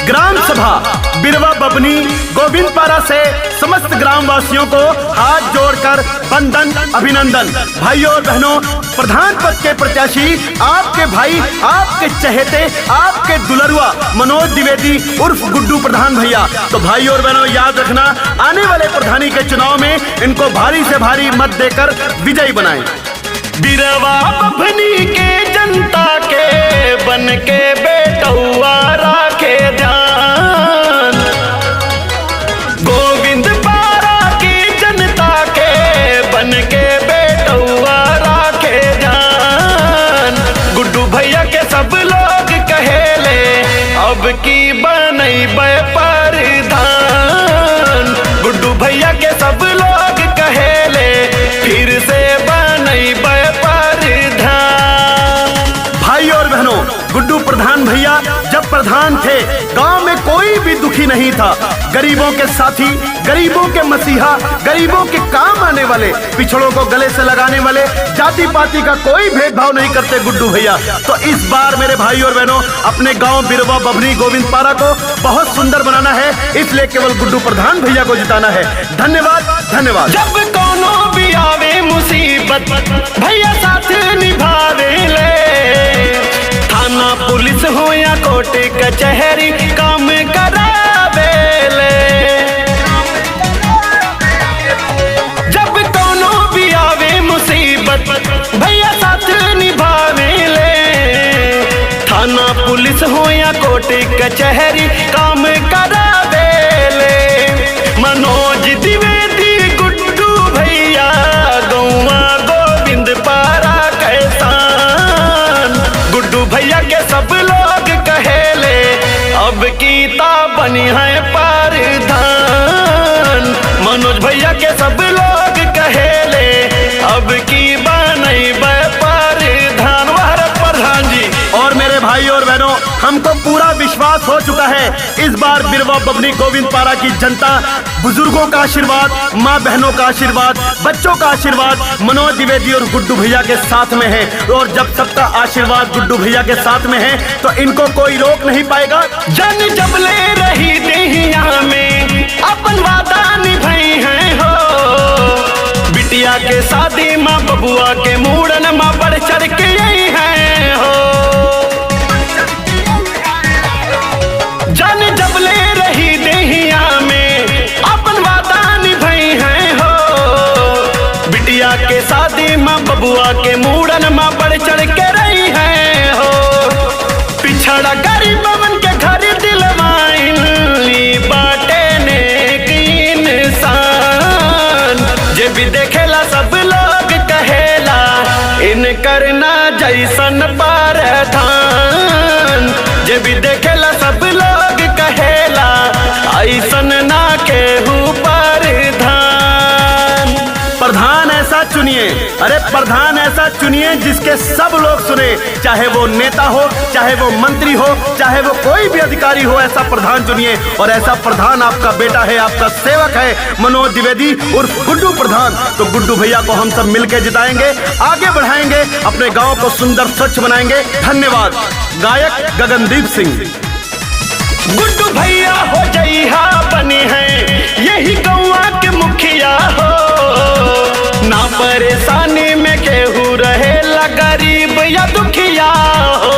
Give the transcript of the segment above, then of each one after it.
Gram सभा बिरवा बबनी गोविंदपारा से समस्त ग्रामवासियों को हाथ जोड़कर वंदन अभिनंदन। भाइयों और बहनों, प्रधान पद के प्रत्याशी आपके भाई, आपके चहेते, आपके दुलरुआ मनोज द्विवेदी उर्फ गुड्डू प्रधान भैया। तो भाइयों और बहनों, याद रखना, आने वाले प्रधानी के चुनाव में इनको भारी से भारी मत देकर विजयी बनाएं। बिरवा बभनी के जनता के बन के बेटौआ राखे ध्यान, गोविंदपारा की जनता के बन के बेटौआ राखे ध्यान। गुड्डू भैया के सब लोग कहेले अब की बनैबे प्रधान। गुड्डू भैया के सब लोग कहेले फिर से बनैबे प्रधान। भाई और बहनों, गुड्डू प्रधान भैया जब प्रधान थे गांव में कोई भी दुखी नहीं था। गरीबों के साथी, गरीबों के मसीहा, गरीबों के काम आने वाले, पिछड़ों को गले से लगाने वाले, जाति पाति का कोई भेदभाव नहीं करते गुड्डू भैया। तो इस बार मेरे भाई और बहनों, अपने गांव बिरवा बभनी गोविंदपारा को बहुत सुंदर बनाना है, इसलिए केवल गुड्डू प्रधान भैया को जिताना है। धन्यवाद, धन्यवाद। जब कोनो भी आवे मुसीबत भैया साथ निभावे ले, थाना पुलिस हो या कोर्ट कचहरी काम करावे ले। जब कोनो भी आवे मुसीबत भैया साथ निभावे ले, थाना पुलिस हो या कोर्ट कचहरी काम करावे ले। मनोज द्विवेदी गुड्डू भैया गौवा गोविंदपारा कैसान। गुड्डू भैया के सब लोग कहेले अब कीता बनी है प्रधान। मनोज भैया के सब लोग कहेले अब की बनैबे प्रधान। भारत प्रधान जी। और मेरे भाई और बहनों, हमको पूरा विश्वास हो चुका है इस बार बिरवा बभनी गोविंदपारा की जनता, बुजुर्गों का आशीर्वाद, माँ बहनों का आशीर्वाद, बच्चों का आशीर्वाद मनोज द्विवेदी और गुड्डू भैया के साथ में है। और जब सबका आशीर्वाद गुड्डू भैया के साथ में है तो इनको कोई रोक नहीं पाएगा। जन जब ले रही देहिया में अपन वादा निभाई है हो, बिटिया के शादी माँ बबुआ के मूड़न माँ बढ़ चढ़ के यही है हो। जन जब ले रही देहिया में अपन वादा निभाई है हो, बिटिया के शादी माँ बबुआ के मूड़न माँ बढ़ चढ़ के रही है हो। पिछड़ा गरीबन के घर दिलवाइन बाटे नेक इंसान। जे भी देखेला सब लोग कहेला इन करना जैसन प्रधान। जे भी देखेला सब लोग कहेला ऐसन ना केहू प्रधान। प्रधान ऐसा चुनिए, अरे प्रधान ऐसा चुनिए जिसके सब लोग सुने, चाहे वो नेता हो, चाहे वो मंत्री हो, चाहे वो कोई भी अधिकारी हो, ऐसा प्रधान चुनिए। और ऐसा प्रधान आपका बेटा है, आपका सेवक है मनोज द्विवेदी उर्फ गुड्डू प्रधान। तो गुड्डू भैया को हम सब मिलकर जिताएंगे, आगे बढ़ाएंगे, अपने गांव को सुंदर स्वच्छ बनाएंगे। धन्यवाद। गायक गगनदीप सिंह। गुड्डू भैया हो जइहा बने हैं यही गौवा के मुखिया हो, ना परेशानी में केहू रहेला गरीब या दुखिया हो।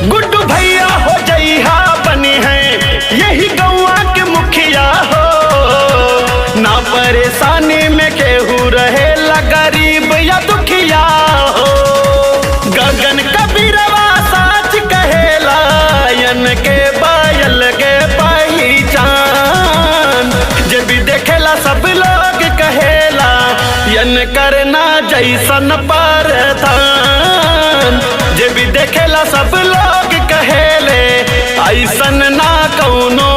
गुड्डू भैया हो जइहा बने हैं यही गौवा के मुखिया हो, ना परेशानी में केहू रहेला गरीब या दुखिया हो। गगन कबीरवा साच कहेला यन के बायल के पहचान। जे भी देखेला सब लोग कहेला यन करना जैसन प्रधान। जे भी देखेला सब लोग कहेले ऐसन ना कौनो